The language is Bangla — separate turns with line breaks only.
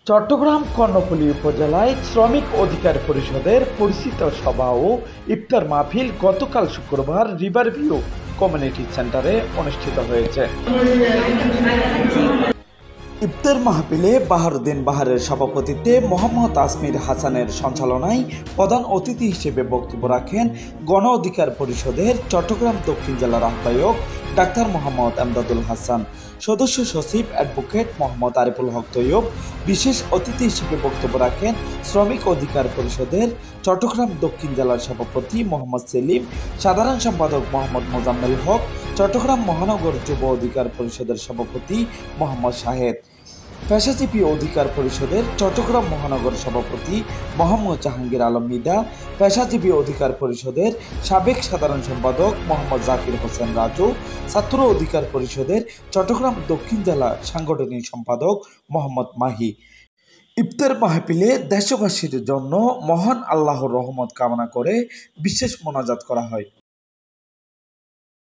চট্টগ্রাম কর্ণফুলী উপজেলায় শ্রমিক অধিকার পরিষদের পরিচিত সভা ও ইফতার মাহফিল গতকাল শুক্রবার রিভারভিউ কমিউনিটি সেন্টারে অনুষ্ঠিত হয়েছে। ইফতার মাহফিলে বাহারুদ্দিন বাহারের সভাপতিত্বে মোহাম্মদ আসমির হাসানের সঞ্চালনায় প্রধান অতিথি হিসেবে বক্তব্য রাখেন গণ অধিকার পরিষদের চট্টগ্রাম দক্ষিণ জেলার আহ্বায়ক ডাক্তার মোহাম্মদ এমদাদুল হাসান, সদস্য সচিব অ্যাডভোকেট মোহাম্মদ আরিফুল হক তৈয়ব। বিশেষ অতিথি হিসেবে বক্তব্য রাখেন শ্রমিক অধিকার পরিষদের চট্টগ্রাম দক্ষিণ জেলার সভাপতি মোহাম্মদ সেলিম, সাধারণ সম্পাদক মোহাম্মদ মোজাম্মেল হক, চট্টগ্রাম মহানগর যুব অধিকার পরিষদের সভাপতি মোহাম্মদ শাহেদ, পেশাজীবী অধিকার পরিষদের চট্টগ্রাম মহানগর সভাপতি মোহাম্মদ জাহাঙ্গীর আলম মিদা, পেশাজীবী অধিকার পরিষদের সাবেক সাধারণ সম্পাদক মোহাম্মদ জাকির হোসেন রাজু, ছাত্র অধিকার পরিষদের চট্টগ্রাম দক্ষিণ জেলা সাংগঠনিক সম্পাদক মোহাম্মদ মাহি। ইফতার মাহফিলে দেশবাসীর জন্য মহান আল্লাহর রহমত কামনা করে বিশেষ মোনাজাত করা হয়।